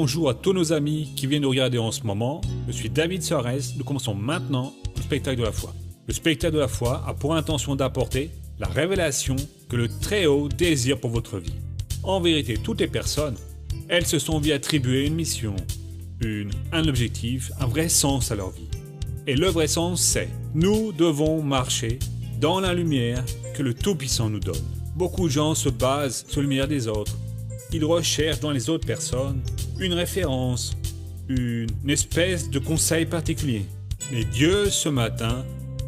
Bonjour à tous nos amis qui viennent nous regarder en ce moment. Je suis David Sorès. Nous commençons maintenant le spectacle de la foi. Le spectacle de la foi a pour intention d'apporter la révélation que le Très-Haut désire pour votre vie. En vérité, toutes les personnes, elles se sont vues attribuer une mission, un objectif, un vrai sens à leur vie. Et le vrai sens, c'est nous devons marcher dans la lumière que le Tout-Puissant nous donne. Beaucoup de gens se basent sur la lumière des autres. Ils recherchent dans les autres personnes une référence, une espèce de conseil particulier. Mais Dieu, ce matin,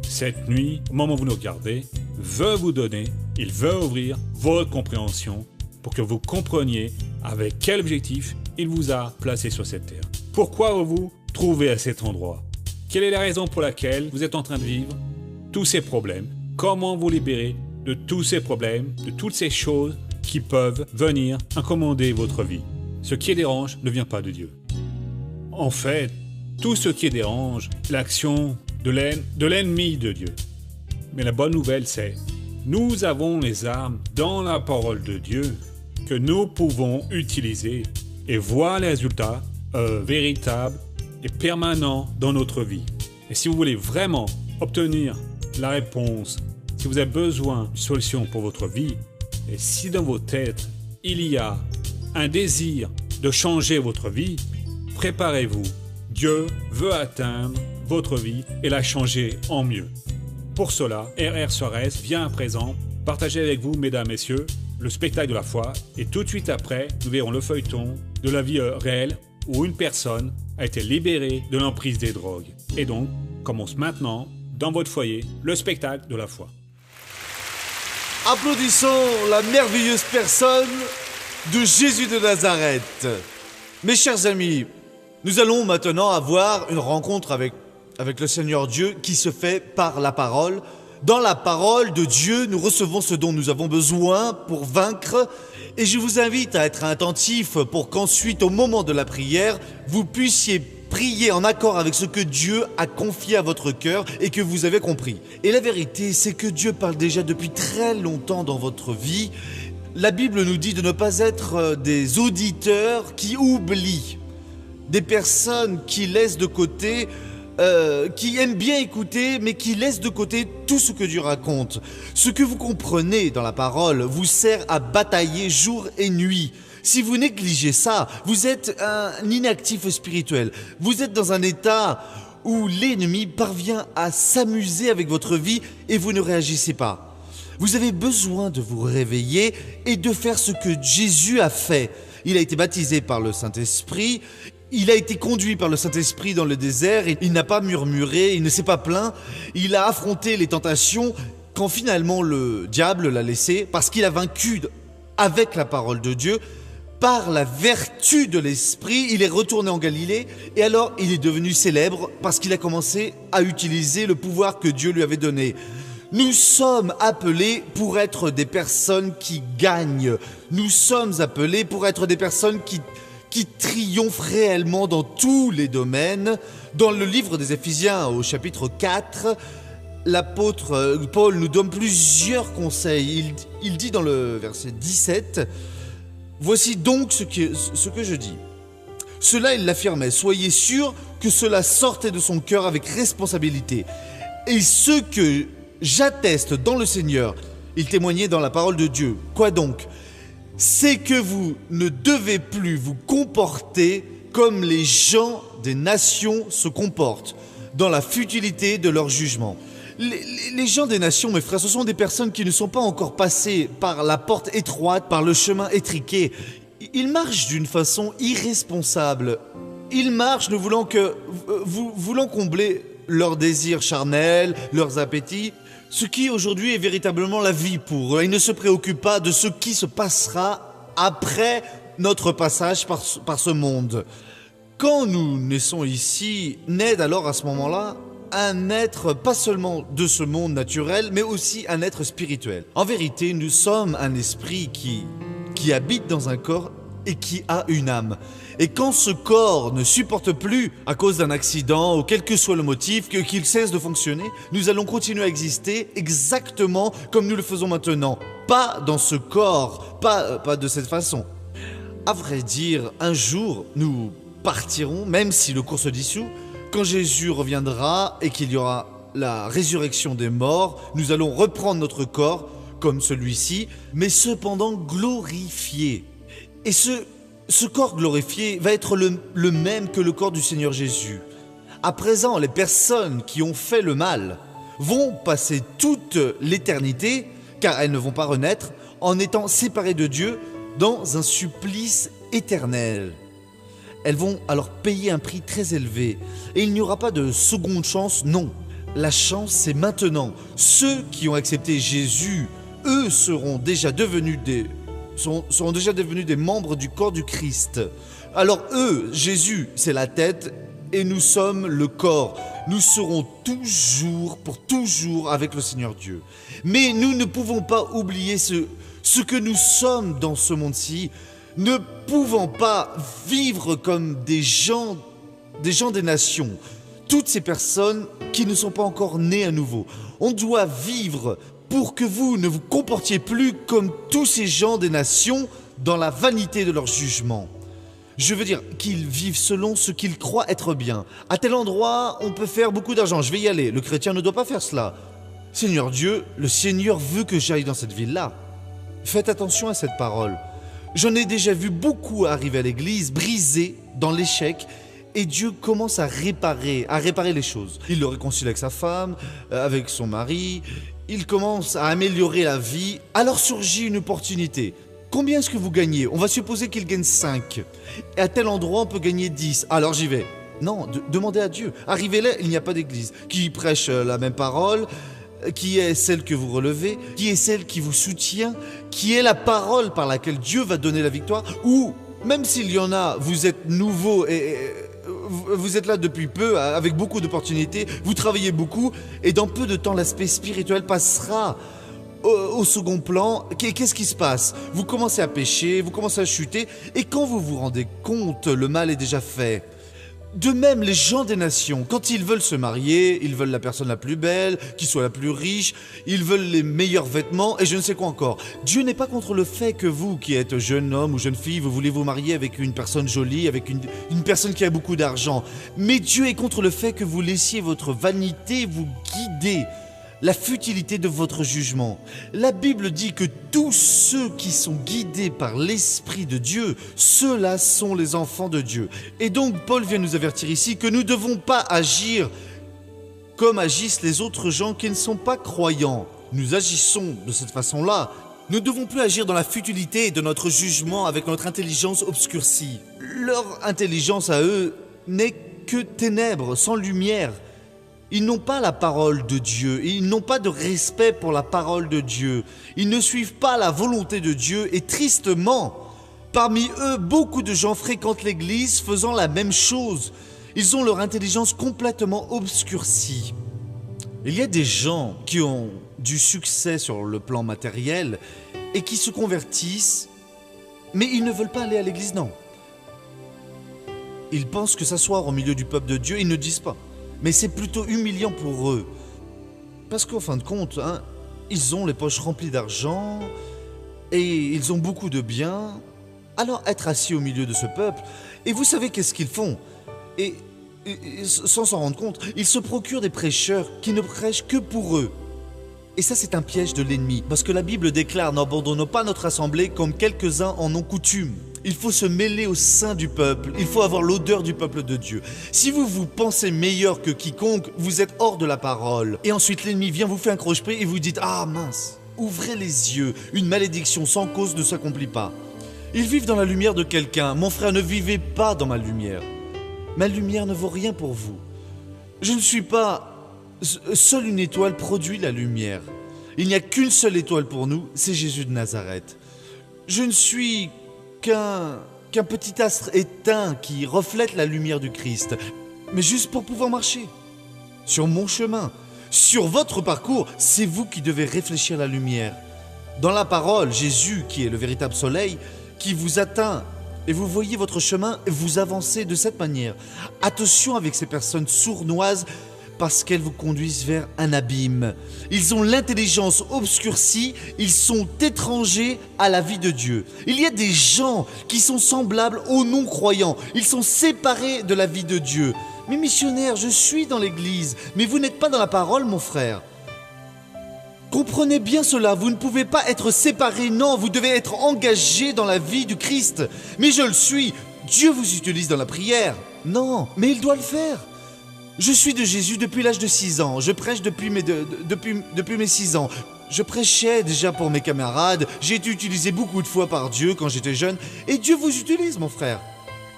cette nuit, au moment où vous nous regardez, veut vous donner, il veut ouvrir votre compréhension pour que vous compreniez avec quel objectif il vous a placé sur cette terre. Pourquoi vous vous trouvez à cet endroit? Quelle est la raison pour laquelle vous êtes en train de vivre tous ces problèmes? Comment vous libérer de tous ces problèmes, de toutes ces choses qui peuvent venir incommoder votre vie? Ce qui dérange ne vient pas de Dieu. En fait, tout ce qui dérange, l'action de l'ennemi de Dieu. Mais la bonne nouvelle, c'est nous avons les armes dans la parole de Dieu que nous pouvons utiliser et voir les résultats véritables et permanents dans notre vie. Et si vous voulez vraiment obtenir la réponse, si vous avez besoin d'une solution pour votre vie, et si dans vos têtes, il y a un désir de changer votre vie, préparez-vous. Dieu veut atteindre votre vie et la changer en mieux. Pour cela, R.R. Sorès vient à présent partager avec vous, mesdames, messieurs, le spectacle de la foi. Et tout de suite après, nous verrons le feuilleton de la vie réelle où une personne a été libérée de l'emprise des drogues. Et donc, commence maintenant, dans votre foyer, le spectacle de la foi. Applaudissons la merveilleuse personne de Jésus de Nazareth. Mes chers amis, nous allons maintenant avoir une rencontre avec le Seigneur Dieu qui se fait par la parole. Dans la parole de Dieu, nous recevons ce dont nous avons besoin pour vaincre. Et je vous invite à être attentifs pour qu'ensuite, au moment de la prière, vous puissiez prier en accord avec ce que Dieu a confié à votre cœur et que vous avez compris. Et la vérité, c'est que Dieu parle déjà depuis très longtemps dans votre vie. La Bible nous dit de ne pas être des auditeurs qui oublient, des personnes qui laissent de côté, qui aiment bien écouter, mais qui laissent de côté tout ce que Dieu raconte. Ce que vous comprenez dans la parole vous sert à batailler jour et nuit. Si vous négligez ça, vous êtes un inactif spirituel. Vous êtes dans un état où l'ennemi parvient à s'amuser avec votre vie et vous ne réagissez pas. Vous avez besoin de vous réveiller et de faire ce que Jésus a fait. Il a été baptisé par le Saint-Esprit, il a été conduit par le Saint-Esprit dans le désert, et il n'a pas murmuré, il ne s'est pas plaint, il a affronté les tentations quand finalement le diable l'a laissé parce qu'il a vaincu avec la parole de Dieu. Par la vertu de l'Esprit, il est retourné en Galilée et alors il est devenu célèbre parce qu'il a commencé à utiliser le pouvoir que Dieu lui avait donné. Nous sommes appelés pour être des personnes qui gagnent. Nous sommes appelés pour être des personnes qui triomphent réellement dans tous les domaines. Dans le livre des Éphésiens au chapitre 4, l'apôtre Paul nous donne plusieurs conseils. Il dit dans le verset 17... Voici donc ce que je dis. Cela, il l'affirmait. Soyez sûrs que cela sortait de son cœur avec responsabilité. Et ce que j'atteste dans le Seigneur, il témoignait dans la parole de Dieu. Quoi donc? C'est que vous ne devez plus vous comporter comme les gens des nations se comportent, dans la futilité de leur jugement. Les gens des nations, mes frères, ce sont des personnes qui ne sont pas encore passées par la porte étroite, par le chemin étriqué. Ils marchent d'une façon irresponsable. Ils marchent ne voulant combler leurs désirs charnels, leurs appétits, ce qui aujourd'hui est véritablement la vie pour eux. Ils ne se préoccupent pas de ce qui se passera après notre passage par ce monde. Quand nous naissons ici, naît alors à ce moment-là un être pas seulement de ce monde naturel, mais aussi un être spirituel. En vérité, nous sommes un esprit qui habite dans un corps et qui a une âme. Et quand ce corps ne supporte plus, à cause d'un accident ou quel que soit le motif, qu'il cesse de fonctionner, nous allons continuer à exister exactement comme nous le faisons maintenant. Pas dans ce corps, pas de cette façon. à vrai dire, un jour, nous partirons, même si le cours se dissout, quand Jésus reviendra et qu'il y aura la résurrection des morts, nous allons reprendre notre corps comme celui-ci, mais cependant glorifié. Et ce corps glorifié va être le même que le corps du Seigneur Jésus. À présent, les personnes qui ont fait le mal vont passer toute l'éternité, car elles ne vont pas renaître, en étant séparées de Dieu dans un supplice éternel. Elles vont alors payer un prix très élevé. Et il n'y aura pas de seconde chance, non. La chance, c'est maintenant. Ceux qui ont accepté Jésus, eux seront déjà devenus des membres du corps du Christ. Alors eux, Jésus, c'est la tête et nous sommes le corps. Nous serons toujours, pour toujours, avec le Seigneur Dieu. Mais nous ne pouvons pas oublier ce que nous sommes dans ce monde-ci, ne pouvant pas vivre comme des gens des nations. Toutes ces personnes qui ne sont pas encore nées à nouveau. On doit vivre pour que vous ne vous comportiez plus comme tous ces gens des nations dans la vanité de leur jugement. Je veux dire qu'ils vivent selon ce qu'ils croient être bien. À tel endroit, on peut faire beaucoup d'argent, je vais y aller. Le chrétien ne doit pas faire cela. Seigneur Dieu, le Seigneur veut que j'aille dans cette ville-là. Faites attention à cette parole. J'en ai déjà vu beaucoup arriver à l'église, brisés dans l'échec, et Dieu commence à réparer les choses. Il le réconcilie avec sa femme, avec son mari, il commence à améliorer la vie, alors surgit une opportunité. Combien est-ce que vous gagnez? On va supposer qu'il gagne 5. Et à tel endroit, on peut gagner 10. Alors j'y vais. Non, demandez à Dieu. Arrivez là, il n'y a pas d'église. Qui prêche la même parole? Qui est celle que vous relevez? Qui est celle qui vous soutient? Qui est la parole par laquelle Dieu va donner la victoire? Ou, même s'il y en a, vous êtes nouveau et vous êtes là depuis peu, avec beaucoup d'opportunités, vous travaillez beaucoup, et dans peu de temps, l'aspect spirituel passera au second plan. Qu'est-ce qui se passe? Vous commencez à pécher, vous commencez à chuter, et quand vous vous rendez compte, le mal est déjà fait. De même, les gens des nations, quand ils veulent se marier, ils veulent la personne la plus belle, qui soit la plus riche, ils veulent les meilleurs vêtements et je ne sais quoi encore. Dieu n'est pas contre le fait que vous, qui êtes jeune homme ou jeune fille, vous voulez vous marier avec une personne jolie, avec une personne qui a beaucoup d'argent. Mais Dieu est contre le fait que vous laissiez votre vanité vous guider. La futilité de votre jugement. La Bible dit que tous ceux qui sont guidés par l'Esprit de Dieu, ceux-là sont les enfants de Dieu. Et donc Paul vient nous avertir ici que nous ne devons pas agir comme agissent les autres gens qui ne sont pas croyants. Nous agissons de cette façon-là. Nous ne devons plus agir dans la futilité de notre jugement avec notre intelligence obscurcie. Leur intelligence à eux n'est que ténèbres, sans lumière. Ils n'ont pas la parole de Dieu, ils n'ont pas de respect pour la parole de Dieu. Ils ne suivent pas la volonté de Dieu et tristement, parmi eux, beaucoup de gens fréquentent l'église faisant la même chose. Ils ont leur intelligence complètement obscurcie. Il y a des gens qui ont du succès sur le plan matériel et qui se convertissent, mais ils ne veulent pas aller à l'église, non. Ils pensent que s'asseoir au milieu du peuple de Dieu, ils ne disent pas. Mais c'est plutôt humiliant pour eux. Parce qu'au fin de compte, ils ont les poches remplies d'argent et ils ont beaucoup de biens. Alors être assis au milieu de ce peuple, et vous savez qu'est-ce qu'ils font? Et sans s'en rendre compte, ils se procurent des prêcheurs qui ne prêchent que pour eux. Et ça, c'est un piège de l'ennemi. Parce que la Bible déclare: n'abandonnons pas notre assemblée comme quelques-uns en ont coutume. Il faut se mêler au sein du peuple, il faut avoir l'odeur du peuple de Dieu. Si vous vous pensez meilleur que quiconque, vous êtes hors de la parole. Et ensuite l'ennemi vient vous faire un croche-pied et vous dites: ah mince, ouvrez les yeux, une malédiction sans cause ne s'accomplit pas. Ils vivent dans la lumière de quelqu'un. Mon frère, ne vivez pas dans ma lumière. Ma lumière ne vaut rien pour vous. Je ne suis pas... Seule une étoile produit la lumière. Il n'y a qu'une seule étoile pour nous, c'est Jésus de Nazareth. Je ne suis qu'un petit astre éteint qui reflète la lumière du Christ, mais juste pour pouvoir marcher sur mon chemin, sur votre parcours. C'est vous qui devez réfléchir la lumière. Dans la parole, Jésus, qui est le véritable soleil, qui vous atteint, et vous voyez votre chemin, et vous avancez de cette manière. Attention avec ces personnes sournoises, parce qu'elles vous conduisent vers un abîme. Ils ont l'intelligence obscurcie, ils sont étrangers à la vie de Dieu. Il y a des gens qui sont semblables aux non-croyants, ils sont séparés de la vie de Dieu. Mais missionnaire, je suis dans l'église, mais vous n'êtes pas dans la parole, mon frère. Comprenez bien cela, vous ne pouvez pas être séparés, non, vous devez être engagés dans la vie du Christ. Mais je le suis, Dieu vous utilise dans la prière. Non, mais il doit le faire. Je suis de Jésus depuis l'âge de 6 ans, je prêche depuis mes 6 ans. Je prêchais déjà pour mes camarades, j'ai été utilisé beaucoup de fois par Dieu quand j'étais jeune, et Dieu vous utilise, mon frère.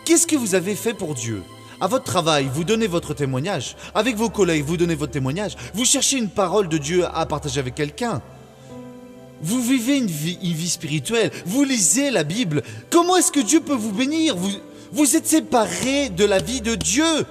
Qu'est-ce que vous avez fait pour Dieu ? À votre travail, vous donnez votre témoignage. Avec vos collègues, vous donnez votre témoignage. Vous cherchez une parole de Dieu à partager avec quelqu'un. Vous vivez une vie spirituelle. Vous lisez la Bible. Comment est-ce que Dieu peut vous bénir ? Vous êtes séparés de la vie de Dieu.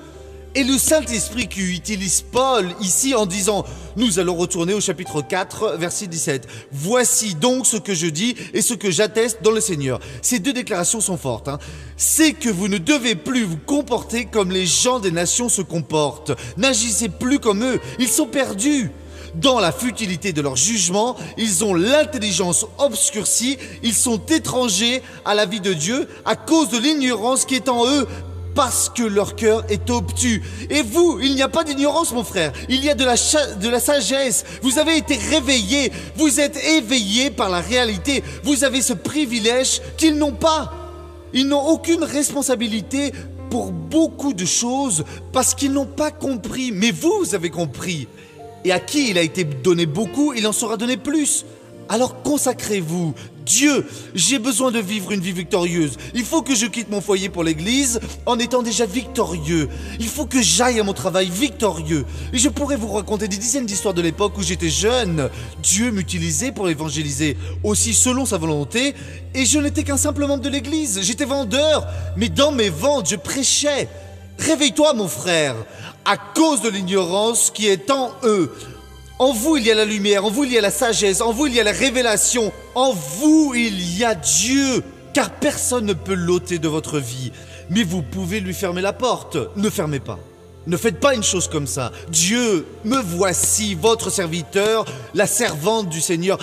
Et le Saint-Esprit qui utilise Paul ici en disant « Nous allons retourner au chapitre 4, verset 17. « Voici donc ce que je dis et ce que j'atteste dans le Seigneur. » Ces deux déclarations sont fortes. C'est que vous ne devez plus vous comporter comme les gens des nations se comportent. N'agissez plus comme eux. Ils sont perdus. Dans la futilité de leur jugement, ils ont l'intelligence obscurcie. Ils sont étrangers à la vie de Dieu à cause de l'ignorance qui est en eux. Parce que leur cœur est obtus. Et vous, il n'y a pas d'ignorance, mon frère. Il y a de la sagesse. Vous avez été réveillés. Vous êtes éveillés par la réalité. Vous avez ce privilège qu'ils n'ont pas. Ils n'ont aucune responsabilité pour beaucoup de choses parce qu'ils n'ont pas compris. Mais vous avez compris. Et à qui il a été donné beaucoup, il en sera donné plus. Alors consacrez-vous. Dieu, j'ai besoin de vivre une vie victorieuse. Il faut que je quitte mon foyer pour l'église en étant déjà victorieux. Il faut que j'aille à mon travail victorieux. Et je pourrais vous raconter des dizaines d'histoires de l'époque où j'étais jeune. Dieu m'utilisait pour évangéliser, aussi selon sa volonté. Et je n'étais qu'un simple membre de l'église. J'étais vendeur, mais dans mes ventes, je prêchais. Réveille-toi, mon frère, à cause de l'ignorance qui est en eux. En vous, il y a la lumière, en vous, il y a la sagesse, en vous, il y a la révélation. En vous, il y a Dieu, car personne ne peut l'ôter de votre vie. Mais vous pouvez lui fermer la porte. Ne fermez pas. Ne faites pas une chose comme ça. Dieu, me voici, votre serviteur, la servante du Seigneur.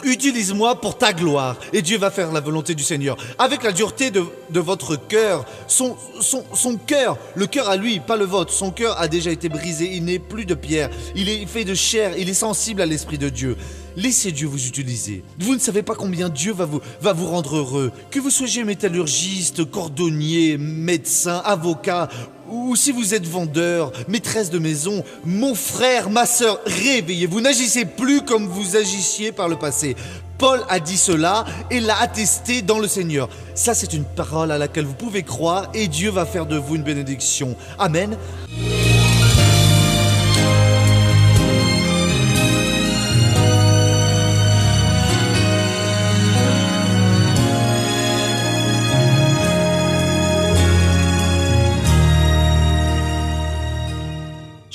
Utilise-moi pour ta gloire. Et Dieu va faire la volonté du Seigneur. Avec la dureté de votre cœur, son cœur, le cœur à lui, pas le vôtre, son cœur a déjà été brisé. Il n'est plus de pierre. Il est fait de chair. Il est sensible à l'Esprit de Dieu. Laissez Dieu vous utiliser. Vous ne savez pas combien Dieu va vous rendre heureux. Que vous soyez métallurgiste, cordonnier, médecin, avocat, ou si vous êtes vendeur, maîtresse de maison, mon frère, ma sœur, réveillez-vous. N'agissez plus comme vous agissiez par le passé. Paul a dit cela et l'a attesté dans le Seigneur. Ça, c'est une parole à laquelle vous pouvez croire et Dieu va faire de vous une bénédiction. Amen.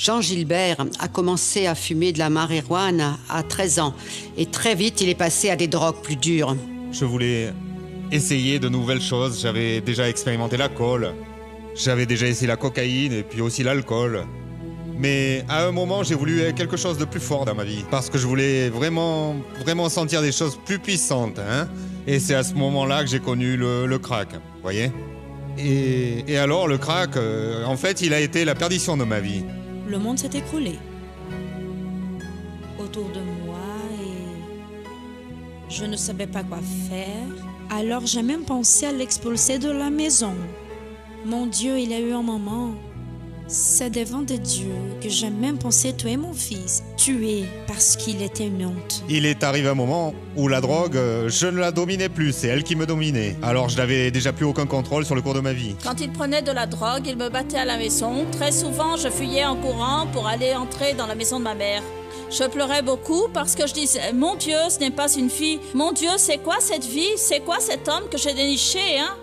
Jean Gilbert a commencé à fumer de la marijuana à 13 ans et très vite il est passé à des drogues plus dures. Je voulais essayer de nouvelles choses, j'avais déjà expérimenté la colle, j'avais déjà essayé la cocaïne et puis aussi l'alcool. Mais à un moment j'ai voulu quelque chose de plus fort dans ma vie parce que je voulais vraiment sentir des choses plus puissantes. Et c'est à ce moment-là que j'ai connu le crack, vous voyez. Et alors le crack, en fait il a été la perdition de ma vie. Le monde s'est écroulé autour de moi et je ne savais pas quoi faire. Alors j'ai même pensé à l'expulser de la maison. Mon Dieu, il y a eu un moment. C'est devant de Dieu que j'ai même pensé tuer mon fils. Tuer parce qu'il était une honte. Il est arrivé un moment où la drogue, je ne la dominais plus, c'est elle qui me dominait. Alors je n'avais déjà plus aucun contrôle sur le cours de ma vie. Quand il prenait de la drogue, il me battait à la maison. Très souvent, je fuyais en courant pour aller entrer dans la maison de ma mère. Je pleurais beaucoup parce que je disais « Mon Dieu, ce n'est pas une fille. Mon Dieu, c'est quoi cette vie? C'est quoi cet homme que j'ai déniché, hein ?»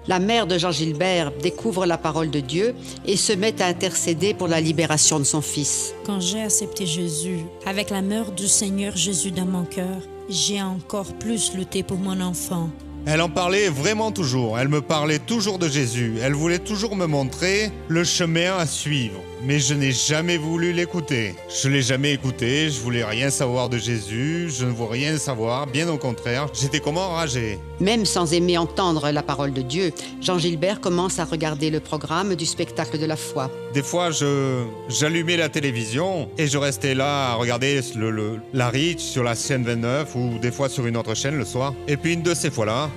La mère de Jean Gilbert découvre la parole de Dieu et se met à intercéder pour la libération de son fils. Quand j'ai accepté Jésus, avec la mort du Seigneur Jésus dans mon cœur, j'ai encore plus lutté pour mon enfant. Elle en parlait vraiment toujours, elle me parlait toujours de Jésus, elle voulait toujours me montrer le chemin à suivre. mais je n'ai jamais voulu l'écouter. Je l'ai jamais écouté, je voulais rien savoir de Jésus, je ne veux rien savoir, bien au contraire, j'étais comme enragé. Même sans aimer entendre la parole de Dieu, Jean Gilbert commence à regarder le programme du spectacle de la foi. Des fois, j'allumais la télévision et je restais là à regarder la Reach sur la chaîne 29 ou des fois sur une autre chaîne le soir. Et puis une de ces fois-là,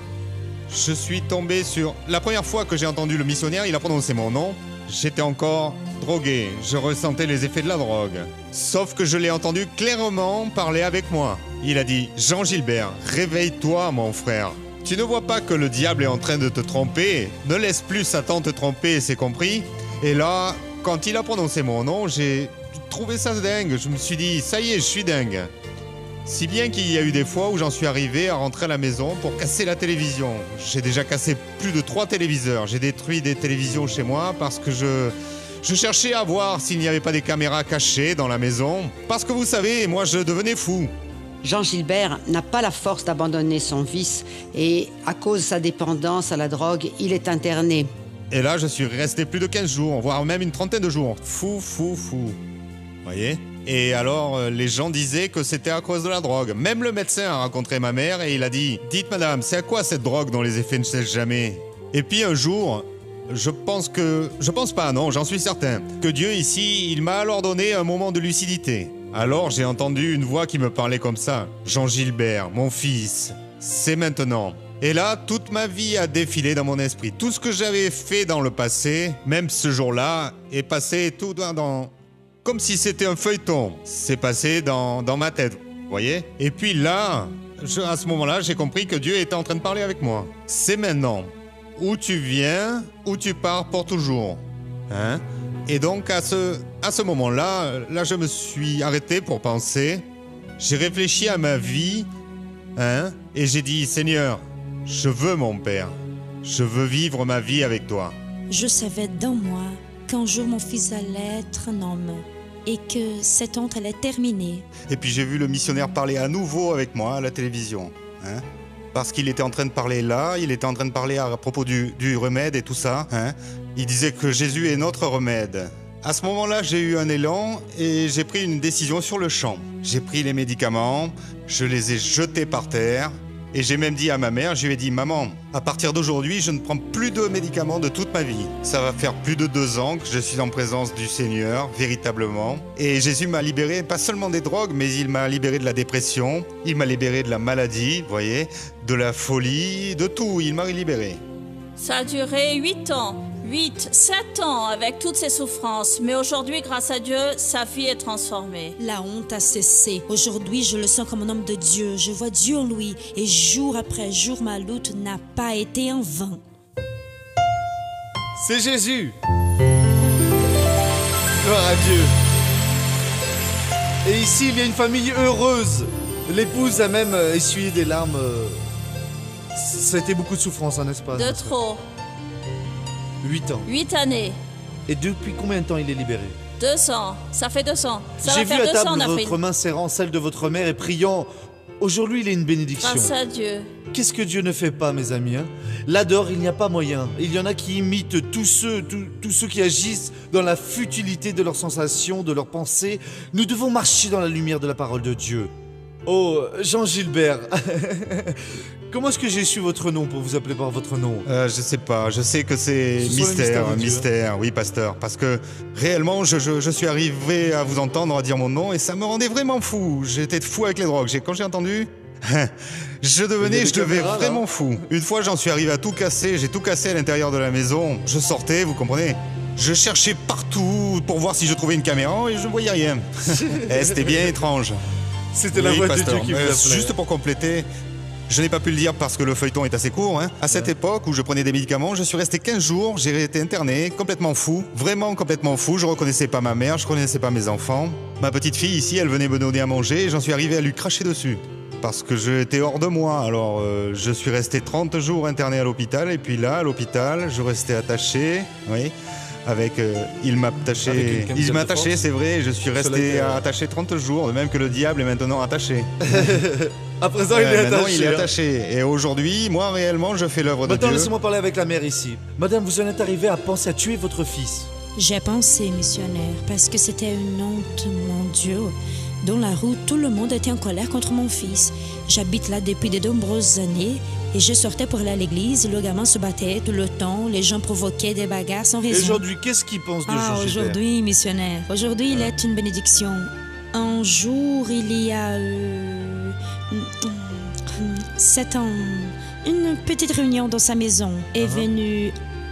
je suis tombé sur... La première fois que j'ai entendu le missionnaire, il a prononcé mon nom. J'étais encore drogué, je ressentais les effets de la drogue. Sauf que je l'ai entendu clairement parler avec moi. Il a dit « Jean Gilbert, réveille-toi mon frère. Tu ne vois pas que le diable est en train de te tromper? Ne laisse plus Satan te tromper, c'est compris ?» Et là, quand il a prononcé mon nom, j'ai trouvé ça dingue. Je me suis dit « Ça y est, je suis dingue. » Si bien qu'il y a eu des fois où j'en suis arrivé à rentrer à la maison pour casser la télévision. J'ai déjà cassé plus de 3 téléviseurs. J'ai détruit des télévisions chez moi parce que je cherchais à voir s'il n'y avait pas des caméras cachées dans la maison. Parce que vous savez, moi je devenais fou. Jean Gilbert n'a pas la force d'abandonner son vice et, à cause de sa dépendance à la drogue, il est interné. Et là, je suis resté plus de 15 jours, voire même une trentaine de jours. Fou. Voyez ? Et alors, les gens disaient que c'était à cause de la drogue. Même le médecin a rencontré ma mère et il a dit « Dites madame, c'est à quoi cette drogue dont les effets ne cessent jamais ?» Et puis un jour, je pense pas, non, j'en suis certain, que Dieu ici, il m'a alors donné un moment de lucidité. Alors j'ai entendu une voix qui me parlait comme ça. « Jean Gilbert, mon fils, c'est maintenant. » Et là, toute ma vie a défilé dans mon esprit. Tout ce que j'avais fait dans le passé, même ce jour-là, est passé tout dans... Comme si c'était un feuilleton. C'est passé dans ma tête, vous voyez? Et puis là, à ce moment-là, j'ai compris que Dieu était en train de parler avec moi. C'est maintenant. Où tu viens, où tu pars pour toujours. Hein? Et donc, à ce moment-là, je me suis arrêté pour penser. J'ai réfléchi à ma vie, hein? Et j'ai dit, Seigneur, je veux mon Père. Je veux vivre ma vie avec toi. Je savais dans moi qu'un jour mon fils allait être un homme et que cette honte allait terminer. Et puis j'ai vu le missionnaire parler à nouveau avec moi à la télévision. Hein? Parce qu'il était en train de parler là, il était en train de parler à propos du remède et tout ça. Hein? Il disait que Jésus est notre remède. À ce moment-là, j'ai eu un élan et j'ai pris une décision sur le champ. J'ai pris les médicaments, je les ai jetés par terre. Et j'ai même dit à ma mère, je lui ai dit « Maman, à partir d'aujourd'hui, je ne prends plus de médicaments de toute ma vie. Ça va faire plus de 2 ans que je suis en présence du Seigneur, véritablement. Et Jésus m'a libéré, pas seulement des drogues, mais il m'a libéré de la dépression, il m'a libéré de la maladie, vous voyez, de la folie, de tout, il m'a libéré. » Ça a duré 8 ans. 7 ans avec toutes ces souffrances. Mais aujourd'hui, grâce à Dieu, sa vie est transformée. La honte a cessé. Aujourd'hui, je le sens comme un homme de Dieu. Je vois Dieu en lui. Et jour après jour, ma lutte n'a pas été en vain. C'est Jésus. Gloire à Dieu. Et ici, il y a une famille heureuse. L'épouse a même essuyé des larmes. Ça a été beaucoup de souffrance, hein, n'est-ce pas? De trop. 8 ans. 8 années. Et depuis combien de temps il est libéré? 2 ans. Ça fait 2 ans. Ça J'ai va vu faire à 2 ans, table on a pris. votre main serrant celle de votre mère et priant. Aujourd'hui, il est une bénédiction. Grâce à Dieu. Qu'est-ce que Dieu ne fait pas, mes amis, hein? Là-dehors, il n'y a pas moyen. Il y en a qui imitent tous ceux qui agissent dans la futilité de leurs sensations, de leurs pensées. Nous devons marcher dans la lumière de la parole de Dieu. Oh, Jean Gilbert. Comment est-ce que j'ai su votre nom pour vous appeler par votre nom? Je sais pas, je sais que c'est Ce sont les mystère, oui pasteur, parce que réellement je suis arrivé à vous entendre à dire mon nom et ça me rendait vraiment fou. J'étais fou avec les drogues, quand j'ai entendu, je devenais vraiment fou. Une fois j'en suis arrivé à tout casser, j'ai tout cassé à l'intérieur de la maison, je sortais, vous comprenez? Je cherchais partout pour voir si je trouvais une caméra et je ne voyais rien. C'était bien étrange. C'était la voix de Dieu qui vous appelait. Juste pour compléter, je n'ai pas pu le dire parce que le feuilleton est assez court. Hein. À cette époque où je prenais des médicaments, je suis resté 15 jours, j'ai été interné, complètement fou, vraiment complètement fou. Je reconnaissais pas ma mère, je reconnaissais pas mes enfants. Ma petite fille ici, elle venait me donner à manger et j'en suis arrivé à lui cracher dessus. Parce que j'étais hors de moi. Alors je suis resté 30 jours interné à l'hôpital et puis là, à l'hôpital, je restais attaché, oui. Il m'a attaché, c'est vrai, je suis resté attaché 30 jours, de même que le diable est maintenant attaché. À présent, il est attaché. Maintenant, il est attaché. Et aujourd'hui, moi, réellement, je fais l'œuvre de Dieu. Maintenant, laissez-moi parler avec la mère ici. Madame, vous en êtes arrivée à penser à tuer votre fils. J'ai pensé, missionnaire, parce que c'était une honte, mon Dieu. Dans la rue, tout le monde était en colère contre mon fils. J'habite là depuis de nombreuses années et je sortais pour aller à l'église. Le gamin se battait tout le temps. Les gens provoquaient des bagarres sans Et raison. aujourd'hui, qu'est-ce qu'il pense de Jean Gilbert? Aujourd'hui, missionnaire. Aujourd'hui, il est une bénédiction. Un jour, il y a 7 ans, une petite réunion dans sa maison. Est venu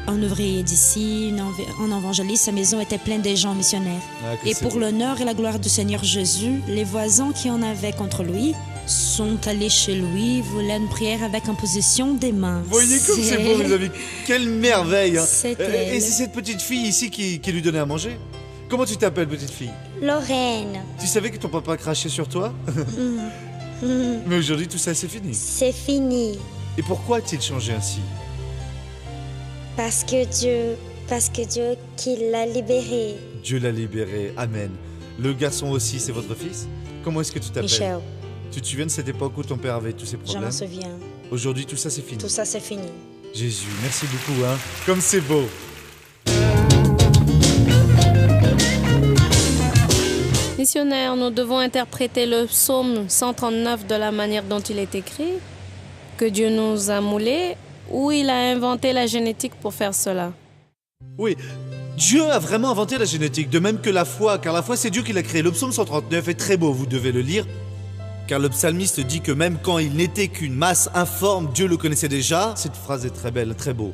un ouvrier d'ici, un évangéliste. Sa maison était pleine de gens missionnaires. Ah, que Et c'est pour beau. l'honneur et la gloire du Seigneur Jésus, les voisins qui en avaient contre lui sont allés chez lui, voulaient une prière avec imposition des mains. Vous voyez comme c'est beau, mes amis. Quelle merveille, hein. C'est Et elle. c'est cette petite fille ici qui lui donnait à manger. Comment tu t'appelles, petite fille? Lorraine, Tu savais que ton papa crachait sur toi? Mais aujourd'hui, tout ça, c'est fini. c'est fini. Et pourquoi a-t-il changé ainsi? Parce que Dieu qui l'a libéré. Dieu l'a libéré. Amen. Le garçon aussi, c'est votre fils? Comment est-ce que tu t'appelles? Michel, Tu te souviens de cette époque où ton père avait tous ces je problèmes? m'en souviens. Aujourd'hui, tout ça, c'est fini. Tout ça, c'est fini. Jésus, merci beaucoup, hein. Comme c'est beau. Missionnaire, nous devons interpréter le psaume 139 de la manière dont il est écrit, que Dieu nous a moulés, ou il a inventé la génétique pour faire cela. Oui, Dieu a vraiment inventé la génétique, de même que la foi, car la foi, c'est Dieu qui l'a créée. Le psaume 139 est très beau, vous devez le lire, car le psalmiste dit que même quand il n'était qu'une masse informe, Dieu le connaissait déjà. Cette phrase est très belle, très beau.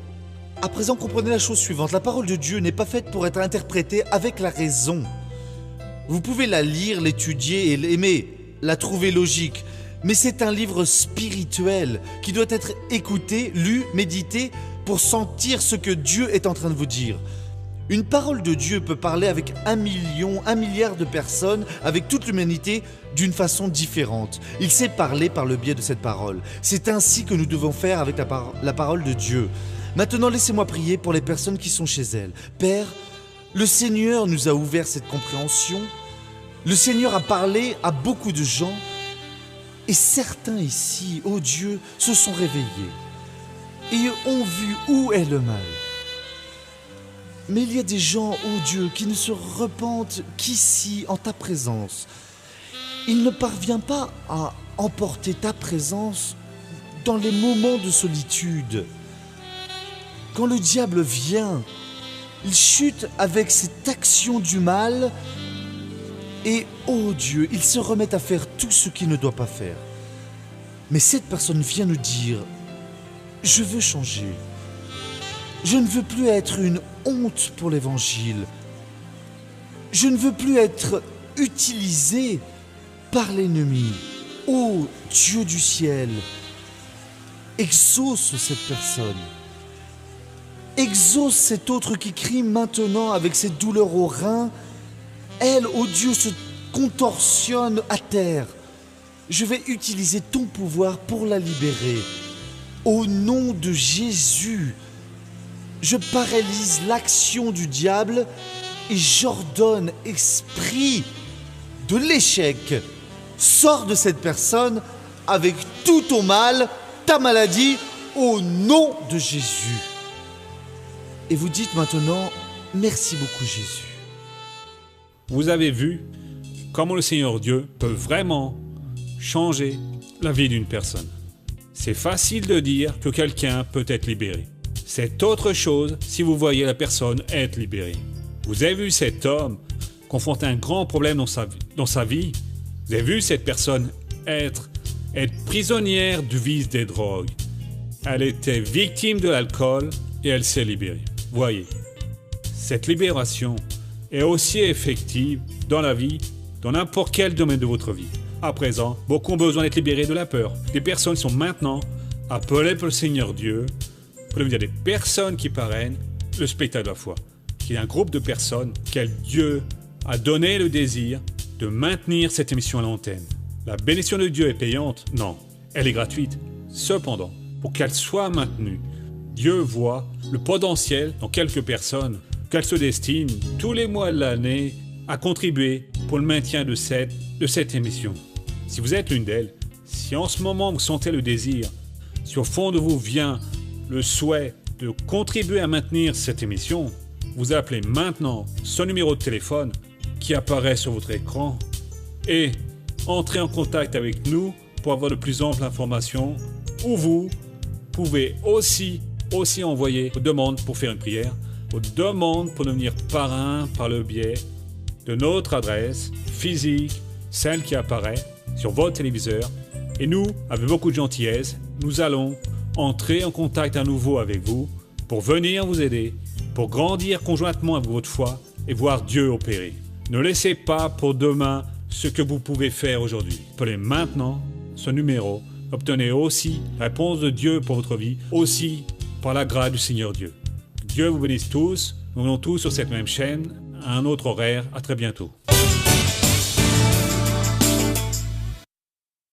À présent, comprenez la chose suivante. La parole de Dieu n'est pas faite pour être interprétée avec la raison. Vous pouvez la lire, l'étudier et l'aimer, la trouver logique. Mais c'est un livre spirituel qui doit être écouté, lu, médité pour sentir ce que Dieu est en train de vous dire. Une parole de Dieu peut parler avec 1 million, 1 milliard de personnes, avec toute l'humanité, d'une façon différente. Il sait parler par le biais de cette parole. C'est ainsi que nous devons faire avec la parole de Dieu. Maintenant, laissez-moi prier pour les personnes qui sont chez elles. Père, le Seigneur nous a ouvert cette compréhension. Le Seigneur a parlé à beaucoup de gens. Et certains ici, ô Dieu, se sont réveillés et ont vu où est le mal. Mais il y a des gens, ô Dieu, qui ne se repentent qu'ici, en ta présence. Il ne parvient pas à emporter ta présence dans les moments de solitude. Quand le diable vient, il chute avec cette action du mal et, oh Dieu, il se remet à faire tout ce qu'il ne doit pas faire. Mais cette personne vient nous dire, je veux changer. Je ne veux plus être une honte pour l'évangile. Je ne veux plus être utilisé par l'ennemi. Ô Dieu du ciel, exauce cette personne. Exauce cet autre qui crie maintenant avec ses douleurs aux reins. Elle, ô Dieu, se contorsionne à terre. Je vais utiliser ton pouvoir pour la libérer. Au nom de Jésus, je paralyse l'action du diable et j'ordonne, esprit de l'échec, sors de cette personne avec tout ton mal, ta maladie, au nom de Jésus. Et vous dites maintenant, merci beaucoup Jésus. Vous avez vu comment le Seigneur Dieu peut vraiment changer la vie d'une personne. C'est facile de dire que quelqu'un peut être libéré. C'est autre chose si vous voyez la personne être libérée. Vous avez vu cet homme confronter un grand problème dans sa vie. Vous avez vu cette personne être prisonnière du vice des drogues. Elle était victime de l'alcool et elle s'est libérée. Voyez, cette libération est aussi effective dans la vie, dans n'importe quel domaine de votre vie. À présent, beaucoup ont besoin d'être libérés de la peur. Des personnes sont maintenant appelées par le Seigneur Dieu. Pour dire des personnes qui parrainent le spectacle de la foi, qui est un groupe de personnes auxquelles Dieu a donné le désir de maintenir cette émission à l'antenne. La bénédiction de Dieu est payante? Non, elle est gratuite. Cependant, pour qu'elle soit maintenue, Dieu voit le potentiel dans quelques personnes qu'elles se destinent tous les mois de l'année à contribuer pour le maintien de cette émission. Si vous êtes l'une d'elles, si en ce moment vous sentez le désir, si au fond de vous vient le souhait de contribuer à maintenir cette émission, vous appelez maintenant ce numéro de téléphone qui apparaît sur votre écran et entrez en contact avec nous pour avoir de plus amples informations, ou vous pouvez aussi envoyer vos demandes pour faire une prière, vos demandes pour devenir parrain par le biais de notre adresse physique, celle qui apparaît sur votre téléviseur. Et nous, avec beaucoup de gentillesse, nous allons entrer en contact à nouveau avec vous pour venir vous aider, pour grandir conjointement avec votre foi et voir Dieu opérer. Ne laissez pas pour demain ce que vous pouvez faire aujourd'hui. Appelez maintenant ce numéro. Obtenez aussi la réponse de Dieu pour votre vie, aussi par la grâce du Seigneur Dieu. Dieu vous bénisse tous. Nous venons tous sur cette même chaîne, à un autre horaire. À très bientôt.